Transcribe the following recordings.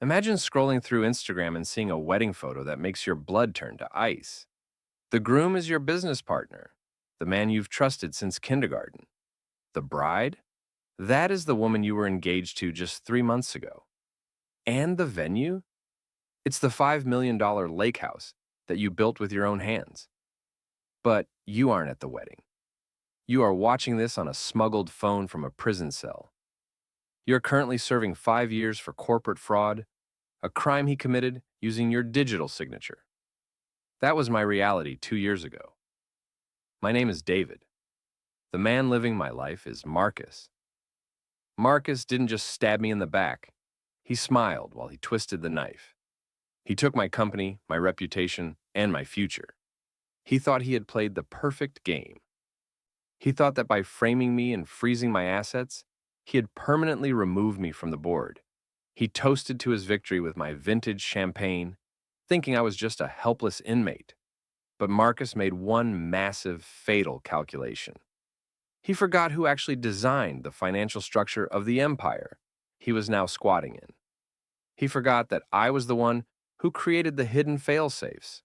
Imagine scrolling through Instagram and seeing a wedding photo that makes your blood turn to ice. The groom is your business partner, the man you've trusted since kindergarten. The bride? That is the woman you were engaged to just 3 months ago. And the venue? It's the $5 million lake house that you built with your own hands. But you aren't at the wedding. You are watching this on a smuggled phone from a prison cell. You're currently serving 5 years for corporate fraud, a crime he committed using your digital signature. That was my reality 2 years ago. My name is David. The man living my life is Marcus. Marcus didn't just stab me in the back. He smiled while he twisted the knife. He took my company, my reputation, and my future. He thought he had played the perfect game. He thought that by framing me and freezing my assets, he had permanently removed me from the board. He toasted to his victory with my vintage champagne, thinking I was just a helpless inmate. But Marcus made one massive, fatal calculation. He forgot who actually designed the financial structure of the empire he was now squatting in. He forgot that I was the one who created the hidden fail-safes.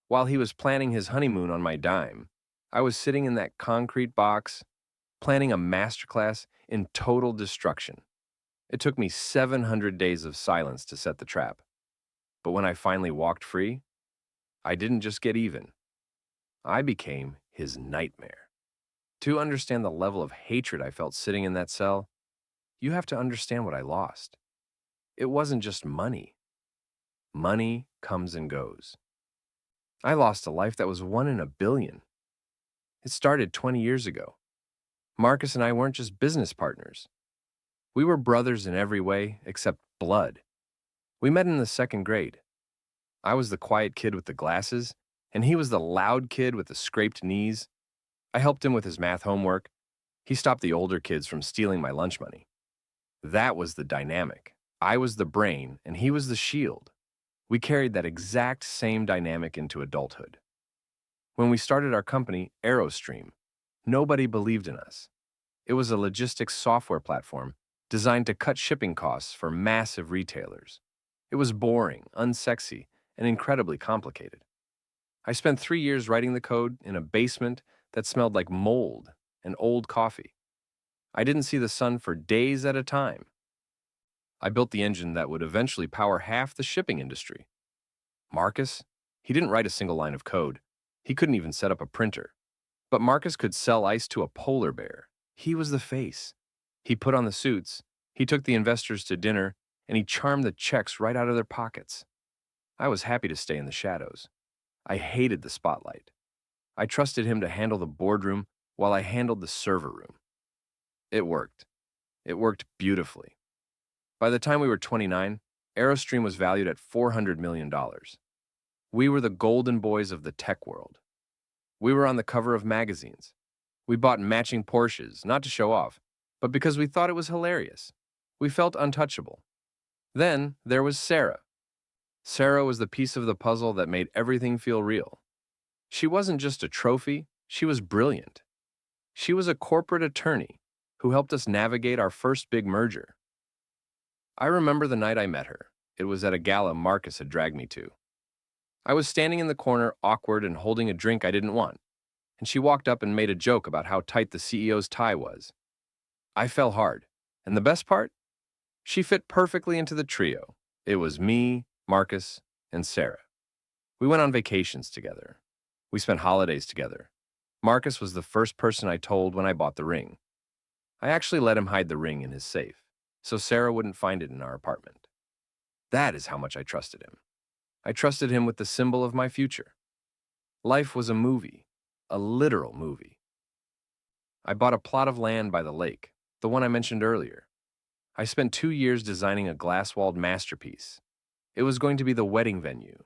While he was planning his honeymoon on my dime, I was sitting in that concrete box, planning a masterclass in total destruction. It took me 700 days of silence to set the trap. But when I finally walked free, I didn't just get even. I became his nightmare. To understand the level of hatred I felt sitting in that cell, you have to understand what I lost. It wasn't just money. Money comes and goes. I lost a life that was 1 in a billion. It started 20 years ago. Marcus and I weren't just business partners. We were brothers in every way except blood. We met in the second grade. I was the quiet kid with the glasses, and he was the loud kid with the scraped knees. I helped him with his math homework. He stopped the older kids from stealing my lunch money. That was the dynamic. I was the brain, and he was the shield. We carried that exact same dynamic into adulthood. When we started our company, AeroStream, nobody believed in us. It was a logistics software platform designed to cut shipping costs for massive retailers. It was boring, unsexy, and incredibly complicated. I spent 3 years writing the code in a basement that smelled like mold and old coffee. I didn't see the sun for days at a time. I built the engine that would eventually power half the shipping industry. Marcus, he didn't write a single line of code. He couldn't even set up a printer. But Marcus could sell ice to a polar bear. He was the face. He put on the suits, he took the investors to dinner, and he charmed the checks right out of their pockets. I was happy to stay in the shadows. I hated the spotlight. I trusted him to handle the boardroom while I handled the server room. It worked. It worked beautifully. By the time we were 29, AeroStream was valued at $400 million. We were the golden boys of the tech world. We were on the cover of magazines. We bought matching Porsches, not to show off, but because we thought it was hilarious. We felt untouchable. Then there was Sarah. Sarah was the piece of the puzzle that made everything feel real. She wasn't just a trophy, she was brilliant. She was a corporate attorney who helped us navigate our first big merger. I remember the night I met her. It was at a gala Marcus had dragged me to. I was standing in the corner, awkward and holding a drink I didn't want, and she walked up and made a joke about how tight the CEO's tie was. I fell hard, and the best part? She fit perfectly into the trio. It was me, Marcus, and Sarah. We went on vacations together. We spent holidays together. Marcus was the first person I told when I bought the ring. I actually let him hide the ring in his safe, so Sarah wouldn't find it in our apartment. That is how much I trusted him. I trusted him with the symbol of my future. Life was a movie, a literal movie. I bought a plot of land by the lake, the one I mentioned earlier. I spent 2 years designing a glass-walled masterpiece. It was going to be the wedding venue.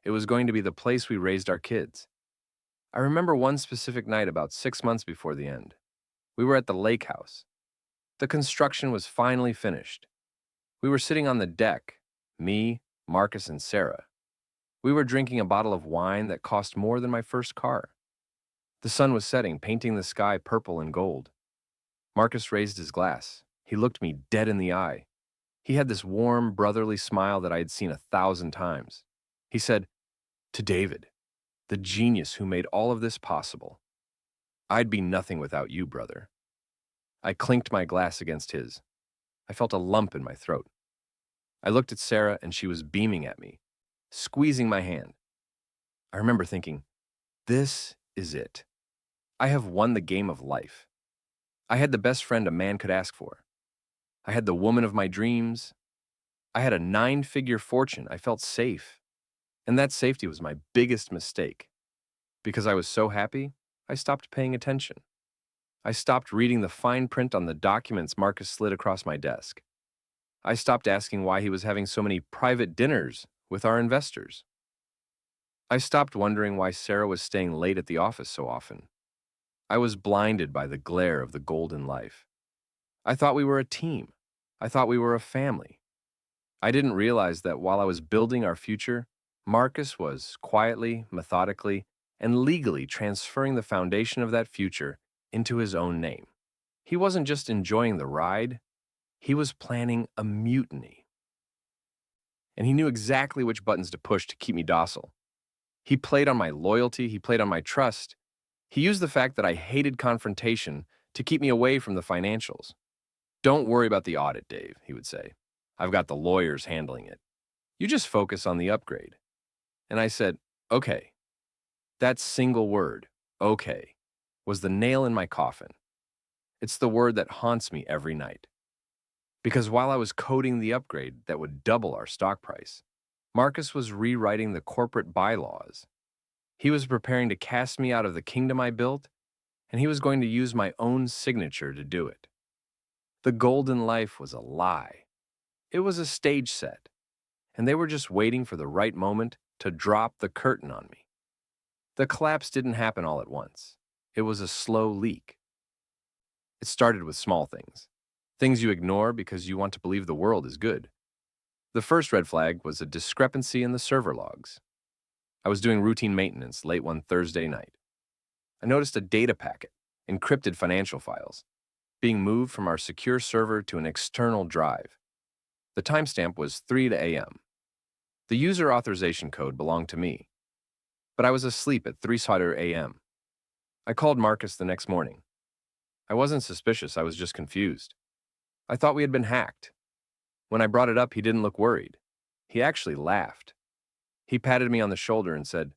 It was going to be the place we raised our kids. I remember one specific night about 6 months before the end. We were at the lake house. The construction was finally finished. We were sitting on the deck, me, Marcus, and Sarah. We were drinking a bottle of wine that cost more than my first car. The sun was setting, painting the sky purple and gold. Marcus raised his glass. He looked me dead in the eye. He had this warm, brotherly smile that I had seen 1,000 times. He said, "To David, the genius who made all of this possible, I'd be nothing without you, brother." I clinked my glass against his. I felt a lump in my throat. I looked at Sarah and she was beaming at me, squeezing my hand. I remember thinking, this is it. I have won the game of life. I had the best friend a man could ask for. I had the woman of my dreams. I had a 9-figure fortune. I felt safe. And that safety was my biggest mistake. Because I was so happy, I stopped paying attention. I stopped reading the fine print on the documents Marcus slid across my desk. I stopped asking why he was having so many private dinners with our investors. I stopped wondering why Sarah was staying late at the office so often. I was blinded by the glare of the golden life. I thought we were a team. I thought we were a family. I didn't realize that while I was building our future, Marcus was quietly, methodically, and legally transferring the foundation of that future into his own name. He wasn't just enjoying the ride, he was planning a mutiny. And he knew exactly which buttons to push to keep me docile. He played on my loyalty, he played on my trust. He used the fact that I hated confrontation to keep me away from the financials. "Don't worry about the audit, Dave," he would say. "I've got the lawyers handling it. You just focus on the upgrade." And I said, "Okay." That single word, "okay," was the nail in my coffin. It's the word that haunts me every night. Because while I was coding the upgrade that would double our stock price, Marcus was rewriting the corporate bylaws. He was preparing to cast me out of the kingdom I built, and he was going to use my own signature to do it. The golden life was a lie. It was a stage set, and they were just waiting for the right moment to drop the curtain on me. The collapse didn't happen all at once. It was a slow leak. It started with small things, things you ignore because you want to believe the world is good. The first red flag was a discrepancy in the server logs. I was doing routine maintenance late one Thursday night. I noticed a data packet, encrypted financial files, being moved from our secure server to an external drive. The timestamp was 3 a.m. The user authorization code belonged to me, but I was asleep at 3:00 a.m. I called Marcus the next morning. I wasn't suspicious, I was just confused. I thought we had been hacked. When I brought it up, he didn't look worried. He actually laughed. He patted me on the shoulder and said,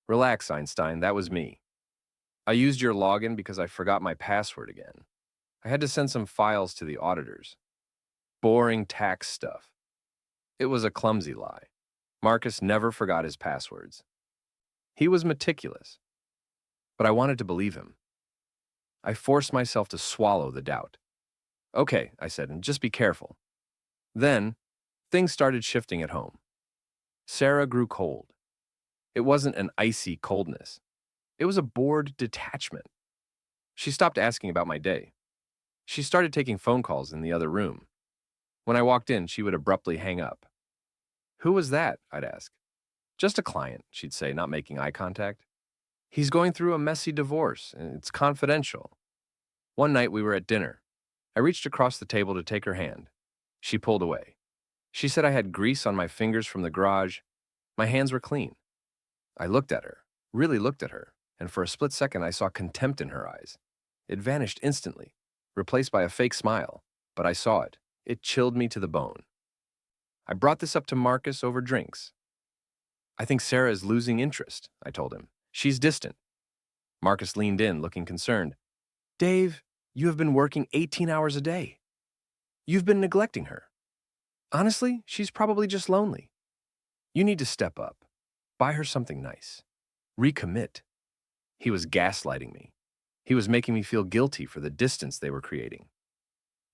"Relax, Einstein, that was me. I used your login because I forgot my password again. I had to send some files to the auditors. Boring tax stuff." It was a clumsy lie. Marcus never forgot his passwords. He was meticulous, but I wanted to believe him. I forced myself to swallow the doubt. "Okay," I said, "and just be careful." Then, things started shifting at home. Sarah grew cold. It wasn't an icy coldness. It was a bored detachment. She stopped asking about my day. She started taking phone calls in the other room. When I walked in, she would abruptly hang up. "Who was that?" I'd ask. "Just a client," she'd say, not making eye contact. "He's going through a messy divorce, and it's confidential." One night we were at dinner. I reached across the table to take her hand. She pulled away. She said I had grease on my fingers from the garage. My hands were clean. I looked at her, really looked at her, and for a split second I saw contempt in her eyes. It vanished instantly, replaced by a fake smile, but I saw it. It chilled me to the bone. I brought this up to Marcus over drinks. "I think Sarah is losing interest," I told him. "She's distant." Marcus leaned in, looking concerned. "Dave, you have been working 18 hours a day. You've been neglecting her. Honestly, she's probably just lonely. You need to step up. Buy her something nice. Recommit." He was gaslighting me. He was making me feel guilty for the distance they were creating.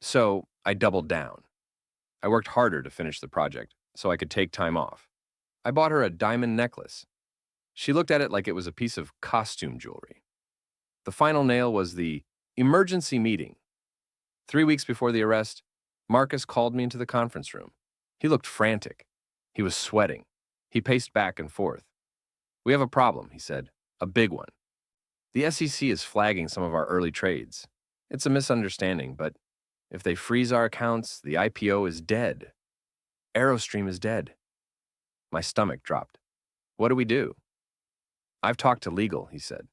So I doubled down. I worked harder to finish the project so I could take time off. I bought her a diamond necklace. She looked at it like it was a piece of costume jewelry. The final nail was the emergency meeting. 3 weeks before the arrest, Marcus called me into the conference room. He looked frantic. He was sweating. He paced back and forth. "We have a problem," he said. "A big one. The SEC is flagging some of our early trades. It's a misunderstanding, but If they freeze our accounts, the IPO is dead. Aerostream is dead. My stomach dropped. What do we do? I've talked to legal, he said.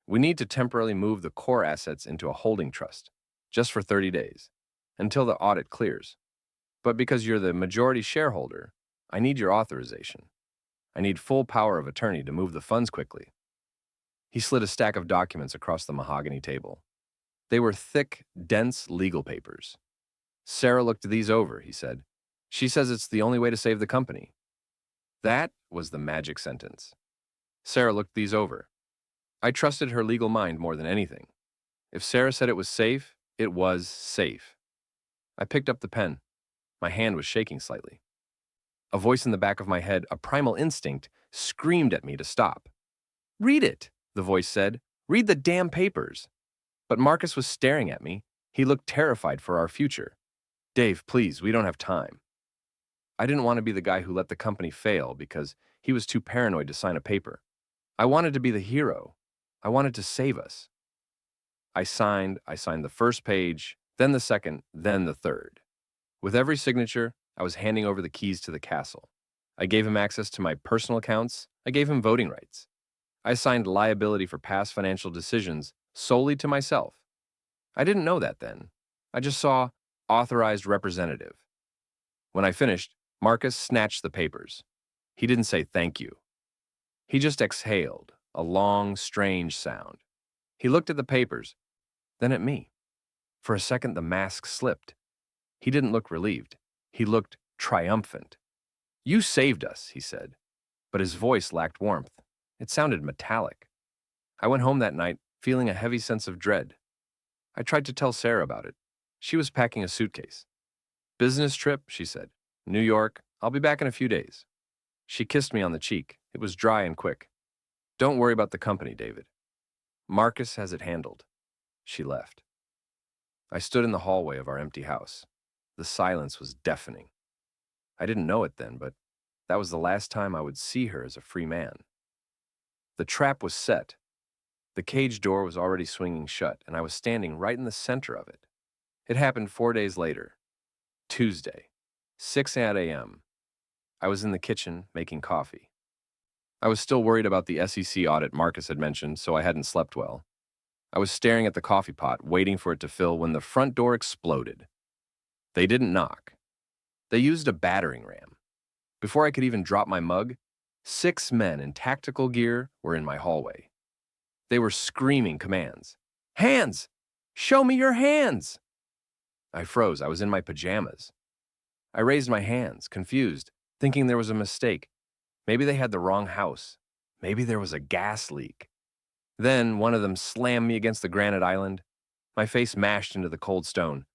We need to temporarily move the core assets into a holding trust, just for 30 days, until the audit clears. But because you're the majority shareholder, I need your authorization. I need full power of attorney to move the funds quickly. He slid a stack of documents across the mahogany table. They were thick, dense legal papers. Sarah looked these over, he said. She says it's the only way to save the company. That was the magic sentence. Sarah looked these over. I trusted her legal mind more than anything. If Sarah said it was safe, it was safe. I picked up the pen. My hand was shaking slightly. A voice in the back of my head, a primal instinct, screamed at me to stop. Read it, the voice said. Read the damn papers. But Marcus was staring at me. He looked terrified for our future. Dave, please, we don't have time. I didn't want to be the guy who let the company fail because he was too paranoid to sign a paper. I wanted to be the hero. I wanted to save us. I signed the first page, then the second, then the third. With every signature, I was handing over the keys to the castle. I gave him access to my personal accounts. I gave him voting rights. I assigned liability for past financial decisions solely to myself. I didn't know that then. I just saw authorized representative. When I finished, Marcus snatched the papers. He didn't say thank you. He just exhaled, a long, strange sound. He looked at the papers, then at me. For a second, the mask slipped. He didn't look relieved. He looked triumphant. You saved us, he said, but his voice lacked warmth. It sounded metallic. I went home that night feeling a heavy sense of dread. I tried to tell Sarah about it. She was packing a suitcase. Business trip, she said. New York. I'll be back in a few days. She kissed me on the cheek. It was dry and quick. Don't worry about the company, David. Marcus has it handled. She left. I stood in the hallway of our empty house. The silence was deafening. I didn't know it then, but that was the last time I would see her as a free man. The trap was set. The cage door was already swinging shut, and I was standing right in the center of it. It happened 4 days later. Tuesday, 6 a.m. I was in the kitchen making coffee. I was still worried about the SEC audit Marcus had mentioned, so I hadn't slept well. I was staring at the coffee pot, waiting for it to fill, when the front door exploded. They didn't knock. They used a battering ram. Before I could even drop my mug, 6 men in tactical gear were in my hallway. They were screaming commands. Hands! Show me your hands! I froze. I was in my pajamas. I raised my hands, confused, thinking there was a mistake. Maybe they had the wrong house. Maybe there was a gas leak. Then one of them slammed me against the granite island. My face mashed into the cold stone.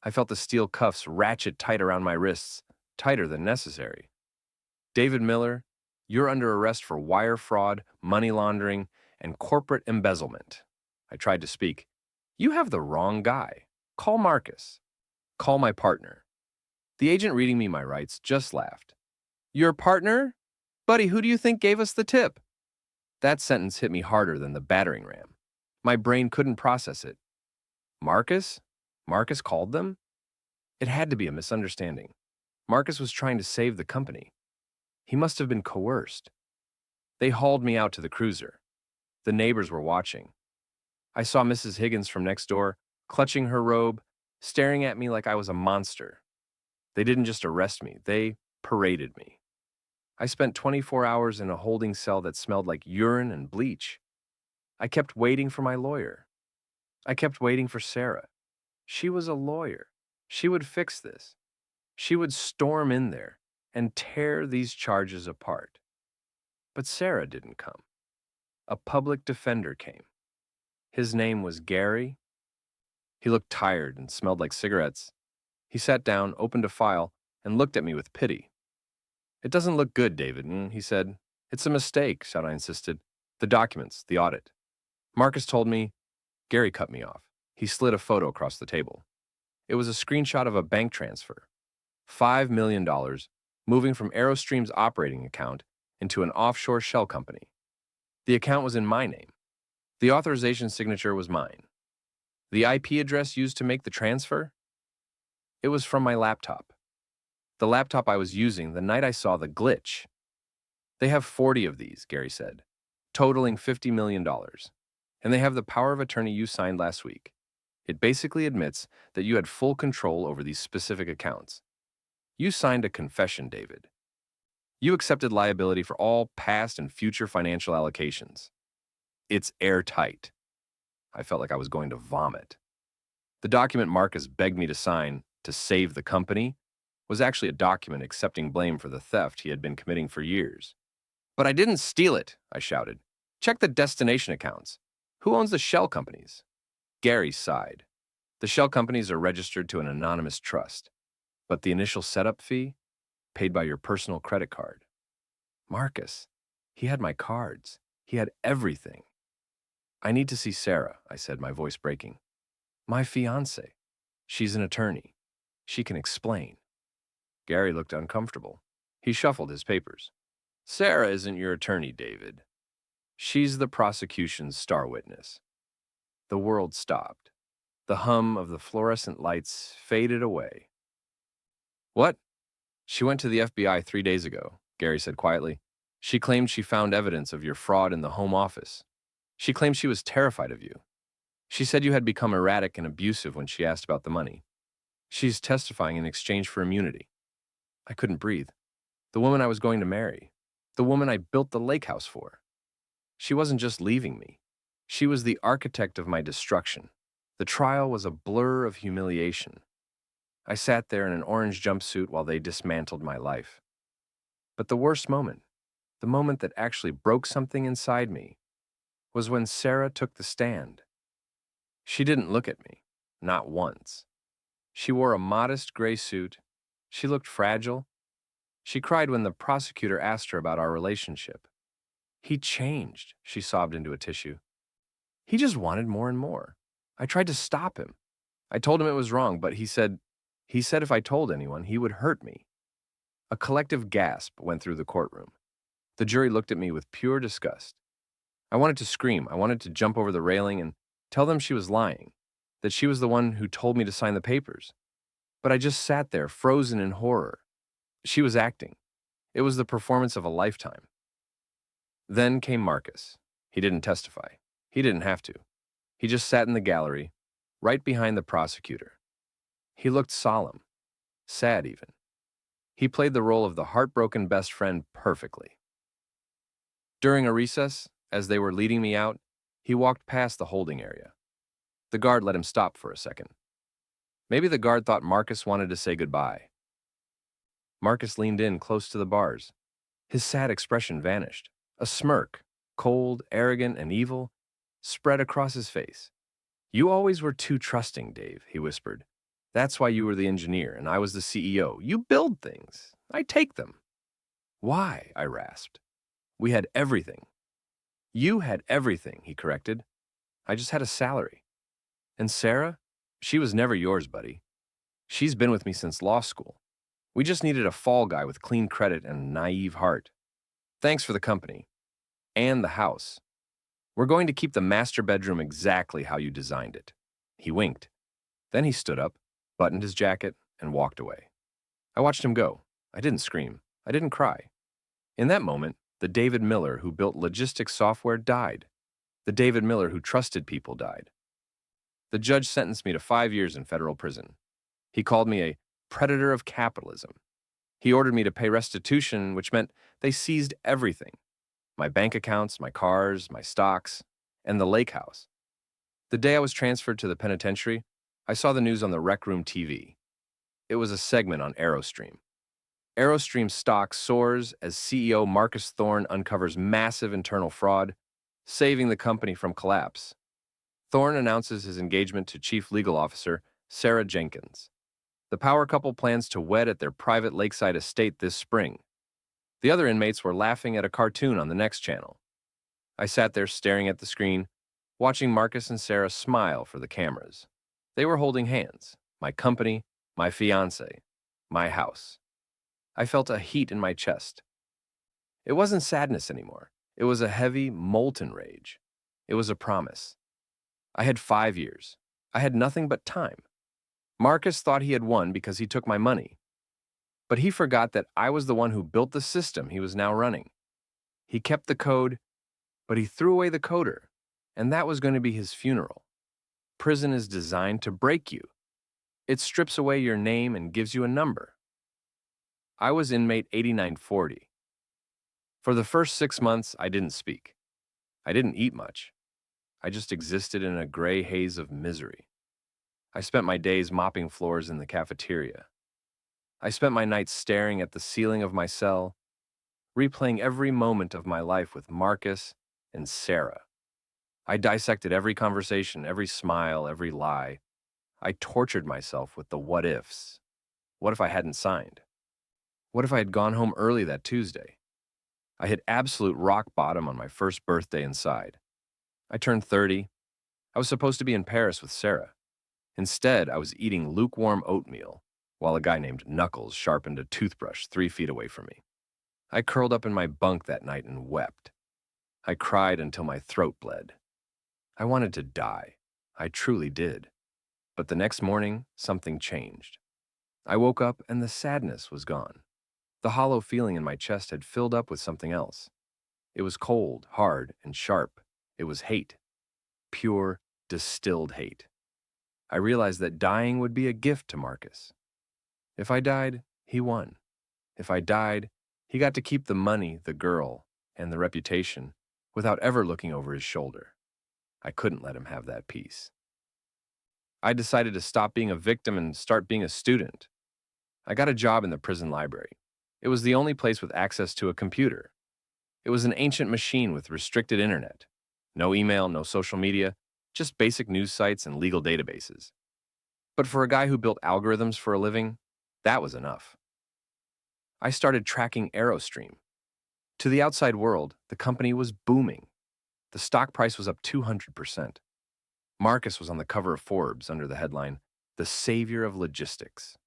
I felt the steel cuffs ratchet tight around my wrists, tighter than necessary. David Miller, you're under arrest for wire fraud, money laundering, and corporate embezzlement. I tried to speak. You have the wrong guy. Call Marcus. Call my partner. The agent reading me my rights just laughed. Your partner? Buddy, who do you think gave us the tip? That sentence hit me harder than the battering ram. My brain couldn't process it. Marcus? Marcus called them? It had to be a misunderstanding. Marcus was trying to save the company. He must have been coerced. They hauled me out to the cruiser. The neighbors were watching. I saw Mrs. Higgins from next door, clutching her robe, staring at me like I was a monster. They didn't just arrest me, they paraded me. I spent 24 hours in a holding cell that smelled like urine and bleach. I kept waiting for my lawyer. I kept waiting for Sarah. She was a lawyer. She would fix this. She would storm in there and tear these charges apart. But Sarah didn't come. A public defender came. His name was Gary. He looked tired and smelled like cigarettes. He sat down, opened a file, and looked at me with pity. It doesn't look good, David, he said. It's a mistake, I insisted. The documents, the audit. Marcus told me. Gary cut me off. He slid a photo across the table. It was a screenshot of a bank transfer. $5 million moving from Aerostream's operating account into an offshore shell company. The account was in my name. The authorization signature was mine. The IP address used to make the transfer? It was from my laptop. The laptop I was using the night I saw the glitch. They have 40 of these, Gary said, totaling $50 million. And they have the power of attorney you signed last week. It basically admits that you had full control over these specific accounts. You signed a confession, David. You accepted liability for all past and future financial allocations. It's airtight. I felt like I was going to vomit. The document Marcus begged me to sign to save the company was actually a document accepting blame for the theft he had been committing for years. But I didn't steal it, I shouted. Check the destination accounts. Who owns the shell companies? Gary sighed. The shell companies are registered to an anonymous trust, but the initial setup fee, paid by your personal credit card. Marcus, he had my cards. He had everything. I need to see Sarah, I said, my voice breaking. My fiancée. She's an attorney. She can explain. Gary looked uncomfortable. He shuffled his papers. Sarah isn't your attorney, David. She's the prosecution's star witness. The world stopped. The hum of the fluorescent lights faded away. What? She went to the FBI 3 days ago, Gary said quietly. She claimed she found evidence of your fraud in the home office. She claimed she was terrified of you. She said you had become erratic and abusive when she asked about the money. She's testifying in exchange for immunity. I couldn't breathe. The woman I was going to marry. The woman I built the lake house for. She wasn't just leaving me. She was the architect of my destruction. The trial was a blur of humiliation. I sat there in an orange jumpsuit while they dismantled my life. But the worst moment, the moment that actually broke something inside me, was when Sarah took the stand. She didn't look at me, not once. She wore a modest gray suit. She looked fragile. She cried when the prosecutor asked her about our relationship. He changed, she sobbed into a tissue. He just wanted more and more. I tried to stop him. I told him it was wrong, but he said if I told anyone, he would hurt me. A collective gasp went through the courtroom. The jury looked at me with pure disgust. I wanted to scream. I wanted to jump over the railing and tell them she was lying, that she was the one who told me to sign the papers. But I just sat there, frozen in horror. She was acting. It was the performance of a lifetime. Then came Marcus. He didn't testify. He didn't have to. He just sat in the gallery, right behind the prosecutor. He looked solemn, sad even. He played the role of the heartbroken best friend perfectly. During a recess, as they were leading me out, he walked past the holding area. The guard let him stop for a second. Maybe the guard thought Marcus wanted to say goodbye. Marcus leaned in close to the bars. His sad expression vanished. A smirk, cold, arrogant, and evil, spread across his face. You always were too trusting, Dave, he whispered. That's why you were the engineer and I was the CEO. You build things. I take them. Why? I rasped. We had everything. You had everything, he corrected. I just had a salary. And Sarah? She was never yours, buddy. She's been with me since law school. We just needed a fall guy with clean credit and a naive heart. Thanks for the company. And the house. We're going to keep the master bedroom exactly how you designed it. He winked. Then he stood up, buttoned his jacket, and walked away. I watched him go. I didn't scream. I didn't cry. In that moment, the David Miller who built logistics software died. The David Miller who trusted people died. The judge sentenced me to 5 years in federal prison. He called me a predator of capitalism. He ordered me to pay restitution, which meant they seized everything. My bank accounts, my cars, my stocks, and the lake house. The day I was transferred to the penitentiary, I saw the news on the Rec Room TV. It was a segment on Aerostream. Aerostream stock soars as CEO Marcus Thorne uncovers massive internal fraud, saving the company from collapse. Thorne announces his engagement to Chief Legal Officer Sarah Jenkins. The power couple plans to wed at their private lakeside estate this spring. The other inmates were laughing at a cartoon on the next channel. I sat there staring at the screen, watching Marcus and Sarah smile for the cameras. They were holding hands, my company, my fiancé, my house. I felt a heat in my chest. It wasn't sadness anymore. It was a heavy, molten rage. It was a promise. I had 5 years. I had nothing but time. Marcus thought he had won because he took my money, but he forgot that I was the one who built the system he was now running. He kept the code, but he threw away the coder, and that was going to be his funeral. Prison is designed to break you. It strips away your name and gives you a number. I was inmate 8940. For the first 6 months, I didn't speak. I didn't eat much. I just existed in a gray haze of misery. I spent my days mopping floors in the cafeteria. I spent my nights staring at the ceiling of my cell, replaying every moment of my life with Marcus and Sarah. I dissected every conversation, every smile, every lie. I tortured myself with the what ifs. What if I hadn't signed? What if I had gone home early that Tuesday? I hit absolute rock bottom on my first birthday inside. I turned 30. I was supposed to be in Paris with Sarah. Instead, I was eating lukewarm oatmeal while a guy named Knuckles sharpened a toothbrush 3 feet away from me. I curled up in my bunk that night and wept. I cried until my throat bled. I wanted to die. I truly did. But the next morning, something changed. I woke up and the sadness was gone. The hollow feeling in my chest had filled up with something else. It was cold, hard, and sharp. It was hate. Pure, distilled hate. I realized that dying would be a gift to Marcus. If I died, he won. If I died, he got to keep the money, the girl, and the reputation without ever looking over his shoulder. I couldn't let him have that peace. I decided to stop being a victim and start being a student. I got a job in the prison library. It was the only place with access to a computer. It was an ancient machine with restricted internet. No email, no social media, just basic news sites and legal databases. But for a guy who built algorithms for a living, that was enough. I started tracking AeroStream. To the outside world, the company was booming. The stock price was up 200%. Marcus was on the cover of Forbes under the headline, "The Savior of Logistics."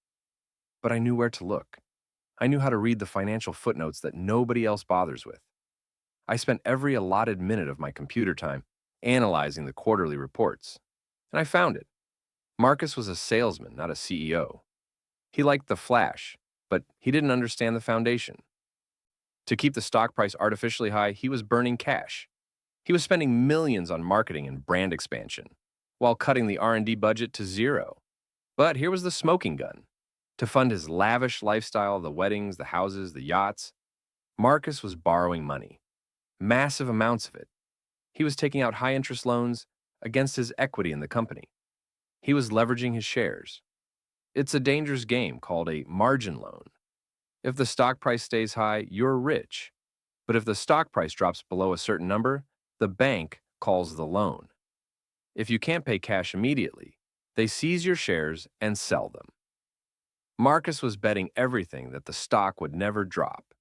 But I knew where to look. I knew how to read the financial footnotes that nobody else bothers with. I spent every allotted minute of my computer time analyzing the quarterly reports. And I found it. Marcus was a salesman, not a CEO. He liked the flash, but he didn't understand the foundation. To keep the stock price artificially high, he was burning cash. He was spending millions on marketing and brand expansion, while cutting the R&D budget to zero. But here was the smoking gun. To fund his lavish lifestyle, the weddings, the houses, the yachts, Marcus was borrowing money. Massive amounts of it. He was taking out high-interest loans against his equity in the company. He was leveraging his shares. It's a dangerous game called a margin loan. If the stock price stays high, you're rich. But if the stock price drops below a certain number, the bank calls the loan. If you can't pay cash immediately, they seize your shares and sell them. Marcus was betting everything that the stock would never drop.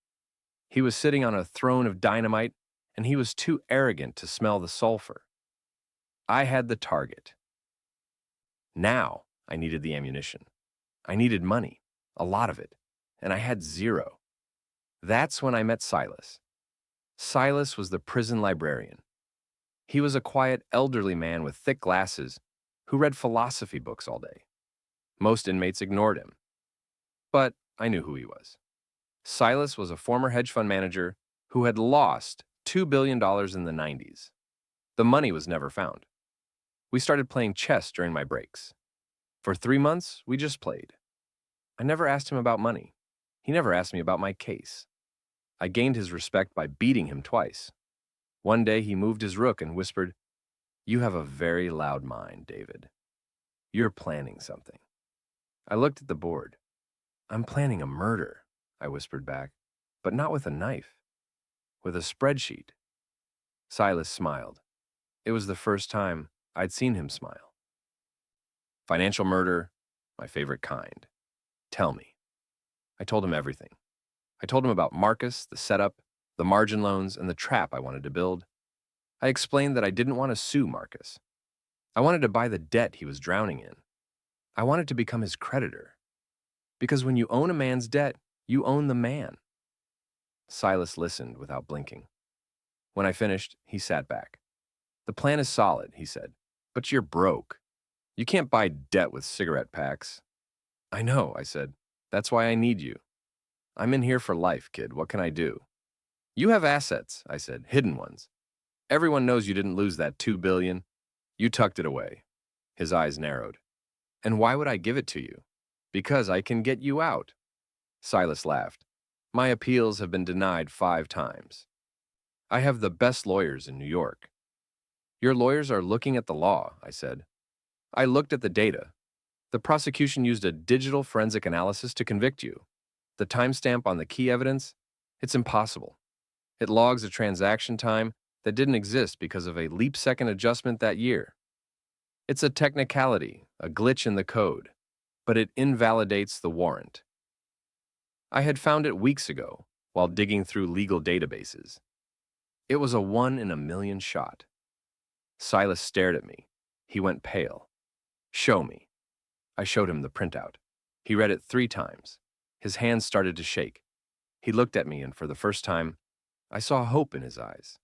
He was sitting on a throne of dynamite, and he was too arrogant to smell the sulfur. I had the target. Now I needed the ammunition. I needed money, a lot of it, and I had zero. That's when I met Silas. Silas was the prison librarian. He was a quiet, elderly man with thick glasses who read philosophy books all day. Most inmates ignored him. But I knew who he was. Silas was a former hedge fund manager who had lost $2 billion in the 90s. The money was never found. We started playing chess during my breaks. For 3 months, we just played. I never asked him about money. He never asked me about my case. I gained his respect by beating him twice. One day, he moved his rook and whispered, "You have a very loud mind, David. You're planning something." I looked at the board. "I'm planning a murder," I whispered back, "but not with a knife. With a spreadsheet." Silas smiled. It was the first time I'd seen him smile. "Financial murder, my favorite kind. Tell me." I told him everything. I told him about Marcus, the setup, the margin loans, and the trap I wanted to build. I explained that I didn't want to sue Marcus. I wanted to buy the debt he was drowning in. I wanted to become his creditor. Because when you own a man's debt, you own the man. Silas listened without blinking. When I finished, he sat back. "The plan is solid," he said, "but you're broke. You can't buy debt with cigarette packs. I know, I said. That's why I need you. I'm in here for life, kid. What can I do? You have assets, I said, hidden ones. Everyone knows you didn't lose that $2 billion. You tucked it away. His eyes narrowed. And why would I give it to you? Because I can get you out. Silas laughed. My appeals have been denied 5 times. I have the best lawyers in New York. Your lawyers are looking at the law, I said. I looked at the data. The prosecution used a digital forensic analysis to convict you. The timestamp on the key evidence, it's impossible. It logs a transaction time that didn't exist because of a leap-second adjustment that year. It's a technicality, a glitch in the code, but it invalidates the warrant. I had found it weeks ago while digging through legal databases. It was a 1 in a million shot. Silas stared at me. He went pale. Show me. I showed him the printout. He read it 3 times. His hands started to shake. He looked at me, and for the first time, I saw hope in his eyes.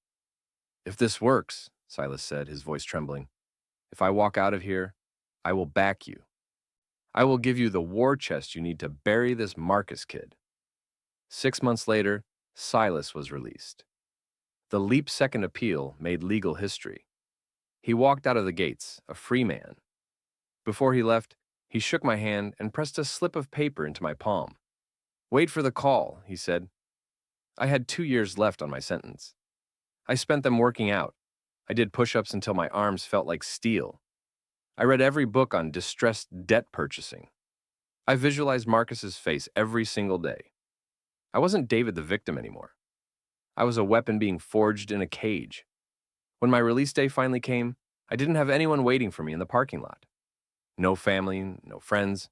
If this works, Silas said, his voice trembling, if I walk out of here, I will back you. I will give you the war chest you need to bury this Marcus kid. 6 months later, Silas was released. The leap-second appeal made legal history. He walked out of the gates, a free man. Before he left, he shook my hand and pressed a slip of paper into my palm. Wait for the call, he said. I had 2 years left on my sentence. I spent them working out. I did push-ups until my arms felt like steel. I read every book on distressed debt purchasing. I visualized Marcus's face every single day. I wasn't David the victim anymore. I was a weapon being forged in a cage. When my release day finally came, I didn't have anyone waiting for me in the parking lot. No family, no friends,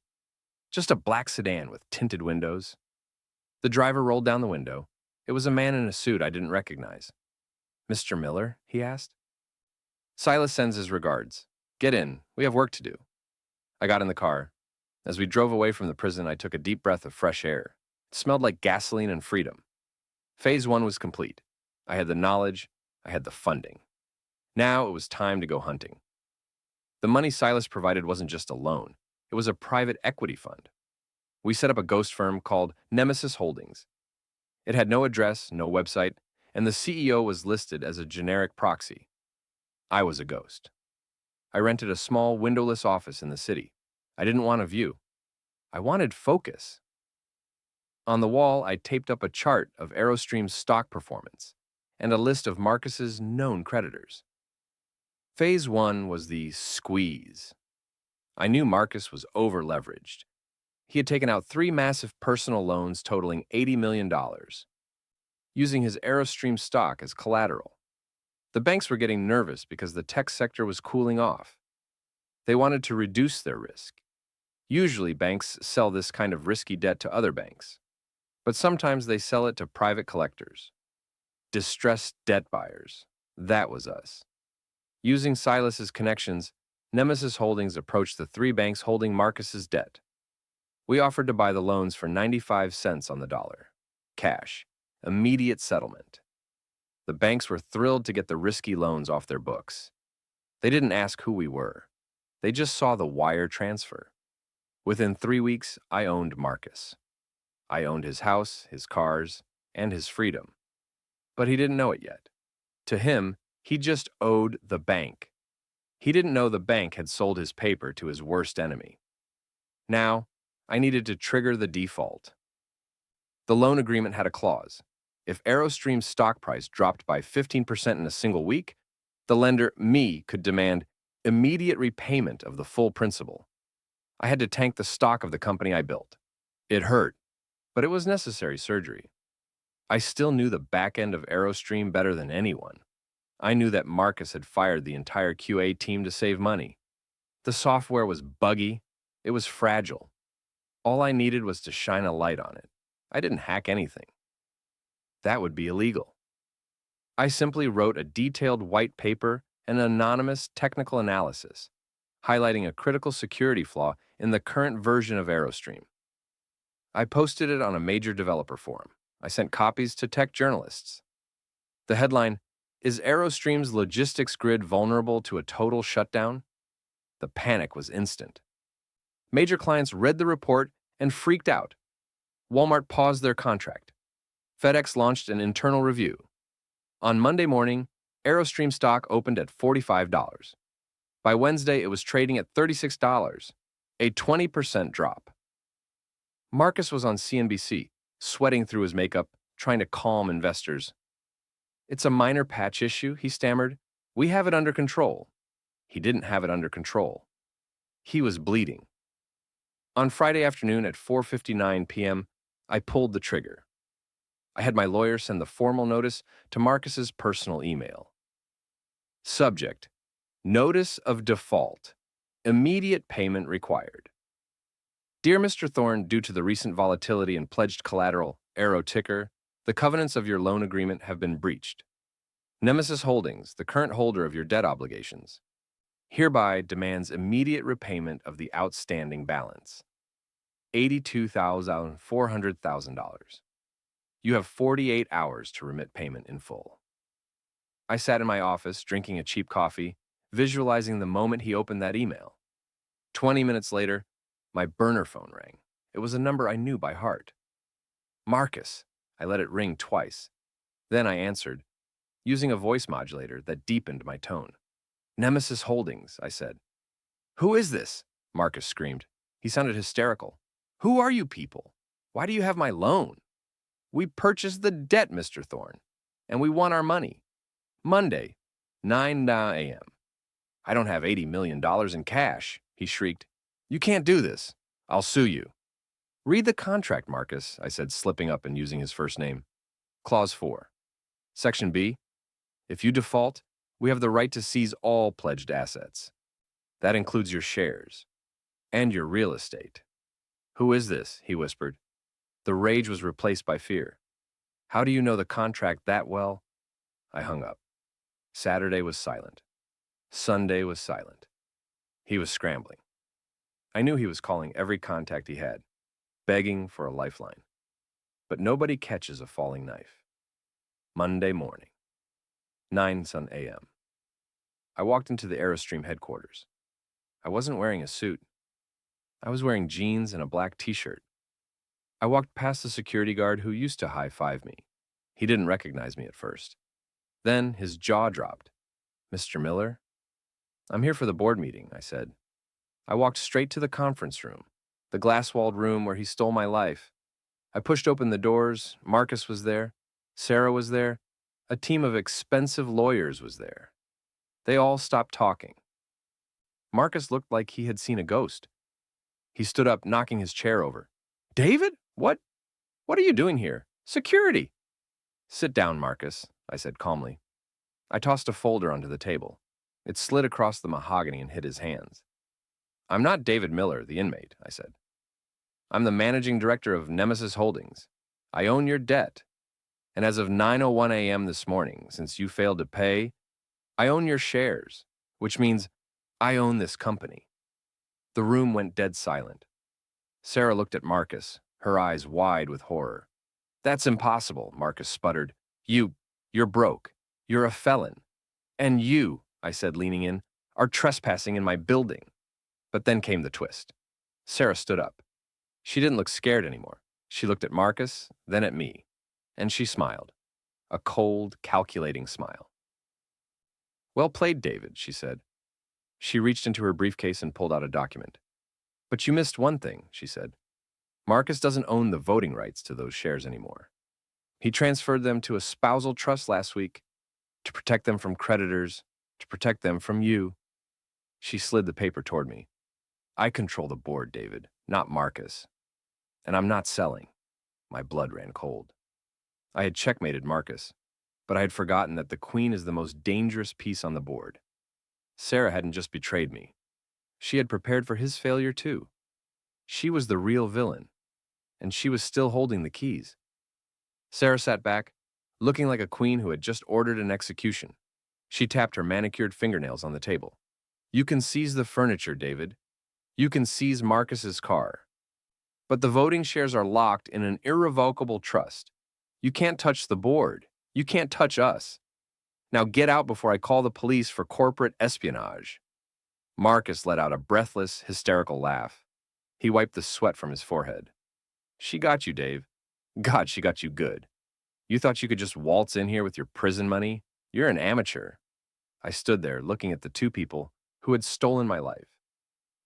just a black sedan with tinted windows. The driver rolled down the window. It was a man in a suit I didn't recognize. Mr. Miller? He asked. Silas sends his regards. Get in. We have work to do. I got in the car. As we drove away from the prison, I took a deep breath of fresh air. It smelled like gasoline and freedom. Phase 1 was complete. I had the knowledge. I had the funding. Now it was time to go hunting. The money Silas provided wasn't just a loan. It was a private equity fund. We set up a ghost firm called Nemesis Holdings. It had no address, no website, and the CEO was listed as a generic proxy. I was a ghost. I rented a small, windowless office in the city. I didn't want a view. I wanted focus. On the wall, I taped up a chart of Aerostream's stock performance and a list of Marcus's known creditors. Phase 1 was the squeeze. I knew Marcus was over-leveraged. He had taken out 3 massive personal loans totaling $80 million, using his Aerostream stock as collateral. The banks were getting nervous because the tech sector was cooling off. They wanted to reduce their risk. Usually, banks sell this kind of risky debt to other banks, but sometimes they sell it to private collectors. Distressed debt buyers. That was us. Using Silas's connections, Nemesis Holdings approached the 3 banks holding Marcus's debt. We offered to buy the loans for 95 cents on the dollar. Cash. Immediate settlement. The banks were thrilled to get the risky loans off their books. They didn't ask who we were. They just saw the wire transfer. Within 3 weeks, I owned Marcus. I owned his house, his cars, and his freedom. But he didn't know it yet. To him, he just owed the bank. He didn't know the bank had sold his paper to his worst enemy. Now, I needed to trigger the default. The loan agreement had a clause. If Aerostream's stock price dropped by 15% in a single week, the lender, me, could demand immediate repayment of the full principal. I had to tank the stock of the company I built. It hurt, but it was necessary surgery. I still knew the back end of Aerostream better than anyone. I knew that Marcus had fired the entire QA team to save money. The software was buggy. It was fragile. All I needed was to shine a light on it. I didn't hack anything. That would be illegal. I simply wrote a detailed white paper and an anonymous technical analysis, highlighting a critical security flaw in the current version of Aerostream. I posted it on a major developer forum. I sent copies to tech journalists. The headline, "Is Aerostream's logistics grid vulnerable to a total shutdown?" The panic was instant. Major clients read the report and freaked out. Walmart paused their contract. FedEx launched an internal review. On Monday morning, Aerostream stock opened at $45. By Wednesday, it was trading at $36, a 20% drop. Marcus was on CNBC, sweating through his makeup, trying to calm investors. "It's a minor patch issue," he stammered. "We have it under control." He didn't have it under control. He was bleeding. On Friday afternoon at 4:59 p.m., I pulled the trigger. I had my lawyer send the formal notice to Marcus's personal email. Subject: Notice of default. Immediate payment required. Dear Mr. Thorne, due to the recent volatility in pledged collateral, arrow ticker, the covenants of your loan agreement have been breached. Nemesis Holdings, the current holder of your debt obligations, hereby demands immediate repayment of the outstanding balance, $82,400,000. You have 48 hours to remit payment in full. I sat in my office, drinking a cheap coffee, visualizing the moment he opened that email. 20 minutes later, my burner phone rang. It was a number I knew by heart. Marcus. I let it ring twice. Then I answered, using a voice modulator that deepened my tone. Nemesis Holdings, I said. Who is this? Marcus screamed. He sounded hysterical. Who are you people? Why do you have my loan? We purchased the debt, Mr. Thorne, and we want our money. Monday, 9 a.m. I don't have $80 million in cash, he shrieked. You can't do this. I'll sue you. Read the contract, Marcus, I said, slipping up and using his first name. Clause 4. Section B. If you default, we have the right to seize all pledged assets. That includes your shares and your real estate. Who is this? He whispered. The rage was replaced by fear. How do you know the contract that well? I hung up. Saturday was silent. Sunday was silent. He was scrambling. I knew he was calling every contact he had, begging for a lifeline. But nobody catches a falling knife. Monday morning, 9 a.m. I walked into the Aerostream headquarters. I wasn't wearing a suit. I was wearing jeans and a black t-shirt. I walked past the security guard who used to high-five me. He didn't recognize me at first. Then his jaw dropped. Mr. Miller? I'm here for the board meeting, I said. I walked straight to the conference room, the glass-walled room where he stole my life. I pushed open the doors. Marcus was there. Sarah was there. A team of expensive lawyers was there. They all stopped talking. Marcus looked like he had seen a ghost. He stood up, knocking his chair over. David? What are you doing here? Security! Sit down, Marcus, I said calmly. I tossed a folder onto the table. It slid across the mahogany and hit his hands. I'm not David Miller, the inmate, I said. I'm the managing director of Nemesis Holdings. I own your debt. And as of 9:01 a.m. this morning, since you failed to pay, I own your shares, which means I own this company. The room went dead silent. Sarah looked at Marcus, her eyes wide with horror. That's impossible, Marcus sputtered. You're broke. You're a felon. And you, I said, leaning in, are trespassing in my building. But then came the twist. Sarah stood up. She didn't look scared anymore. She looked at Marcus, then at me, and she smiled. A cold, calculating smile. Well played, David, she said. She reached into her briefcase and pulled out a document. But you missed one thing, she said. Marcus doesn't own the voting rights to those shares anymore. He transferred them to a spousal trust last week to protect them from creditors, to protect them from you. She slid the paper toward me. I control the board, David, not Marcus. And I'm not selling. My blood ran cold. I had checkmated Marcus, but I had forgotten that the queen is the most dangerous piece on the board. Sarah hadn't just betrayed me. She had prepared for his failure too. She was the real villain, and she was still holding the keys. Sarah sat back, looking like a queen who had just ordered an execution. She tapped her manicured fingernails on the table. You can seize the furniture, David. You can seize Marcus's car. But the voting shares are locked in an irrevocable trust. You can't touch the board. You can't touch us. Now get out before I call the police for corporate espionage. Marcus let out a breathless, hysterical laugh. He wiped the sweat from his forehead. She got you, Dave. God, she got you good. You thought you could just waltz in here with your prison money? You're an amateur. I stood there looking at the two people who had stolen my life.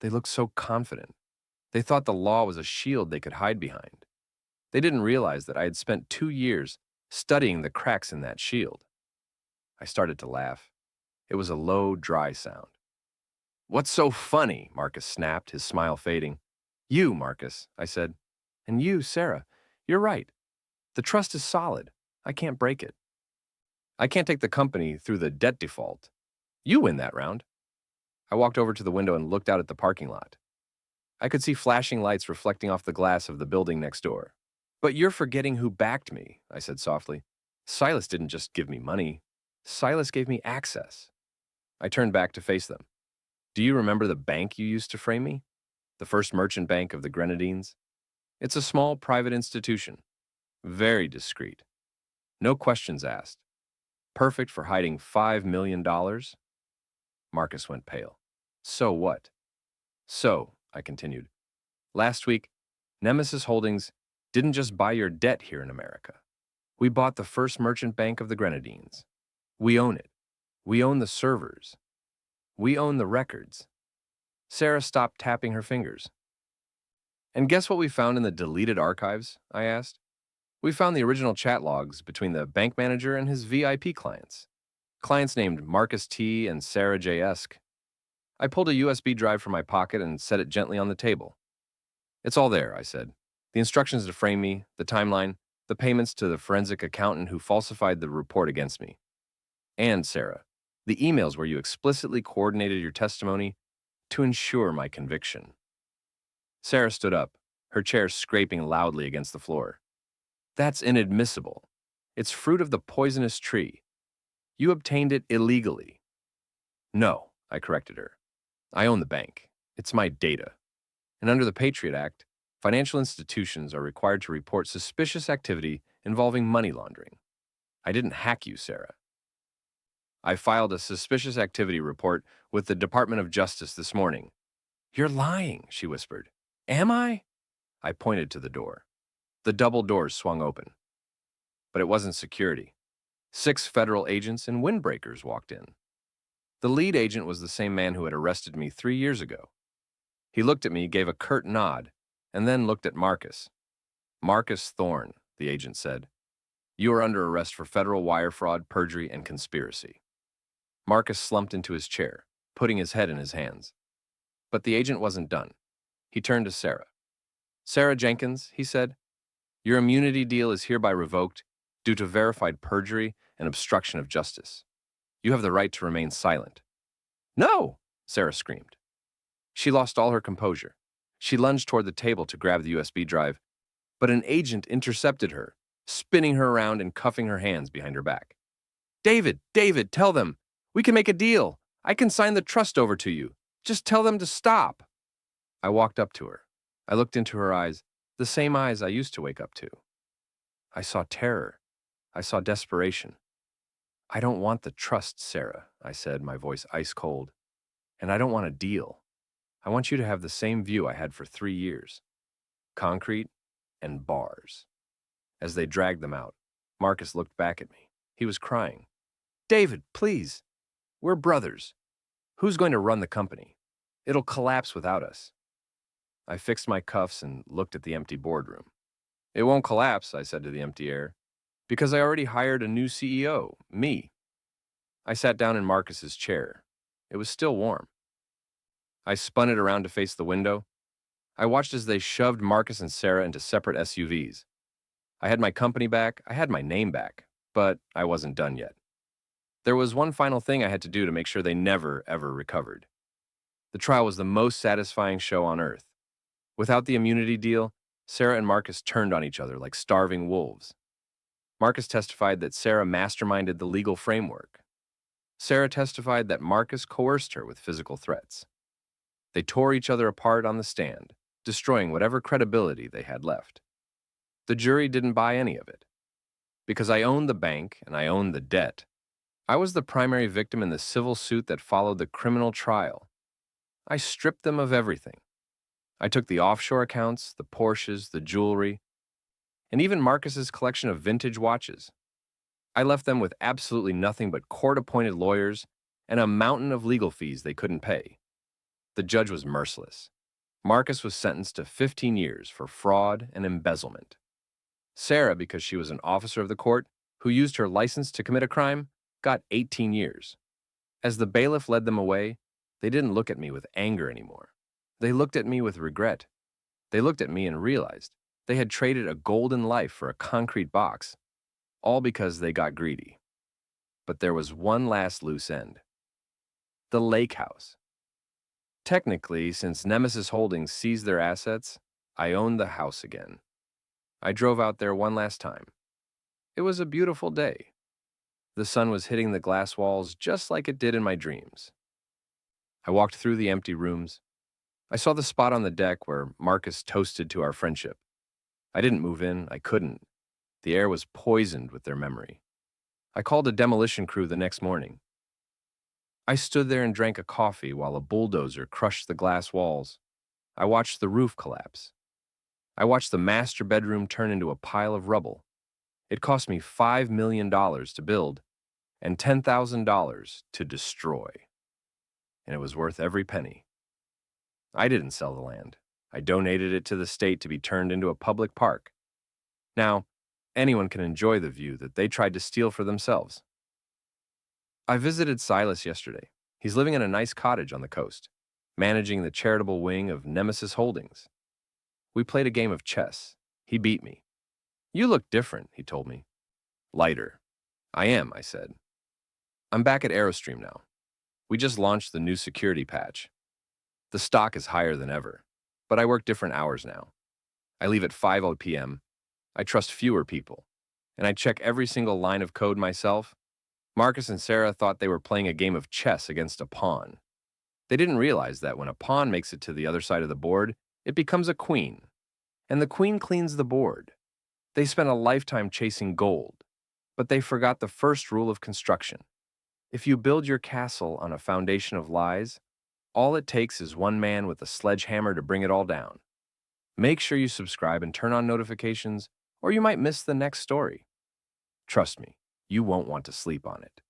They looked so confident. They thought the law was a shield they could hide behind. They didn't realize that I had spent 2 years studying the cracks in that shield. I started to laugh. It was a low, dry sound. What's so funny? Marcus snapped, his smile fading. You, Marcus, I said. And you, Sarah. You're right. The trust is solid. I can't break it. I can't take the company through the debt default. You win that round. I walked over to the window and looked out at the parking lot. I could see flashing lights reflecting off the glass of the building next door. But you're forgetting who backed me, I said softly. Silas didn't just give me money. Silas gave me access. I turned back to face them. Do you remember the bank you used to frame me? The First Merchant Bank of the Grenadines? It's a small private institution. Very discreet. No questions asked. Perfect for hiding $5 million? Marcus went pale. So what? So, I continued, last week, Nemesis Holdings didn't just buy your debt here in America. We bought the First Merchant Bank of the Grenadines. We own it. We own the servers. We own the records. Sarah stopped tapping her fingers. And guess what we found in the deleted archives? I asked. We found the original chat logs between the bank manager and his VIP clients. Clients named Marcus T. and Sarah J. Esk. I pulled a USB drive from my pocket and set it gently on the table. It's all there, I said. The instructions to frame me, the timeline, the payments to the forensic accountant who falsified the report against me. And, Sarah, the emails where you explicitly coordinated your testimony to ensure my conviction. Sarah stood up, her chair scraping loudly against the floor. That's inadmissible. It's fruit of the poisonous tree. You obtained it illegally. No, I corrected her. I own the bank. It's my data. And under the Patriot Act, financial institutions are required to report suspicious activity involving money laundering. I didn't hack you, Sarah. I filed a suspicious activity report with the Department of Justice this morning. You're lying, she whispered. Am I? I pointed to the door. The double doors swung open. But it wasn't security. 6 federal agents and windbreakers walked in. The lead agent was the same man who had arrested me 3 years ago. He looked at me, gave a curt nod, and then looked at Marcus. Marcus Thorne, the agent said. You are under arrest for federal wire fraud, perjury, and conspiracy. Marcus slumped into his chair, putting his head in his hands. But the agent wasn't done. He turned to Sarah. Sarah Jenkins, he said, your immunity deal is hereby revoked due to verified perjury and obstruction of justice. You have the right to remain silent. No, Sarah screamed. She lost all her composure. She lunged toward the table to grab the USB drive, but an agent intercepted her, spinning her around and cuffing her hands behind her back. David, tell them. We can make a deal. I can sign the trust over to you. Just tell them to stop. I walked up to her. I looked into her eyes, the same eyes I used to wake up to. I saw terror. I saw desperation. I don't want the trust, Sarah, I said, my voice ice cold. And I don't want a deal. I want you to have the same view I had for 3 years. Concrete and bars. As they dragged them out, Marcus looked back at me. He was crying. David, please. We're brothers. Who's going to run the company? It'll collapse without us. I fixed my cuffs and looked at the empty boardroom. It won't collapse, I said to the empty air, because I already hired a new CEO, me. I sat down in Marcus's chair. It was still warm. I spun it around to face the window. I watched as they shoved Marcus and Sarah into separate SUVs. I had my company back, I had my name back, but I wasn't done yet. There was one final thing I had to do to make sure they never, ever recovered. The trial was the most satisfying show on earth. Without the immunity deal, Sarah and Marcus turned on each other like starving wolves. Marcus testified that Sarah masterminded the legal framework. Sarah testified that Marcus coerced her with physical threats. They tore each other apart on the stand, destroying whatever credibility they had left. The jury didn't buy any of it. Because I owned the bank and I owned the debt, I was the primary victim in the civil suit that followed the criminal trial. I stripped them of everything. I took the offshore accounts, the Porsches, the jewelry, and even Marcus's collection of vintage watches. I left them with absolutely nothing but court-appointed lawyers and a mountain of legal fees they couldn't pay. The judge was merciless. Marcus was sentenced to 15 years for fraud and embezzlement. Sarah, because she was an officer of the court who used her license to commit a crime, got 18 years. As the bailiff led them away, they didn't look at me with anger anymore. They looked at me with regret. They looked at me and realized they had traded a golden life for a concrete box, all because they got greedy. But there was one last loose end. The lake house. Technically, since Nemesis Holdings seized their assets, I owned the house again. I drove out there one last time. It was a beautiful day. The sun was hitting the glass walls just like it did in my dreams. I walked through the empty rooms. I saw the spot on the deck where Marcus toasted to our friendship. I didn't move in. I couldn't. The air was poisoned with their memory. I called a demolition crew the next morning. I stood there and drank a coffee while a bulldozer crushed the glass walls. I watched the roof collapse. I watched the master bedroom turn into a pile of rubble. It cost me $5 million to build and $10,000 to destroy. And it was worth every penny. I didn't sell the land. I donated it to the state to be turned into a public park. Now, anyone can enjoy the view that they tried to steal for themselves. I visited Silas yesterday. He's living in a nice cottage on the coast, managing the charitable wing of Nemesis Holdings. We played a game of chess. He beat me. "You look different," he told me. "Lighter." "I am," I said. "I'm back at Aerostream now. We just launched the new security patch. The stock is higher than ever, but I work different hours now. I leave at 5 p.m. I trust fewer people, and I check every single line of code myself." Marcus and Sarah thought they were playing a game of chess against a pawn. They didn't realize that when a pawn makes it to the other side of the board, it becomes a queen, and the queen cleans the board. They spent a lifetime chasing gold, but they forgot the first rule of construction. If you build your castle on a foundation of lies, all it takes is one man with a sledgehammer to bring it all down. Make sure you subscribe and turn on notifications, or you might miss the next story. Trust me, you won't want to sleep on it.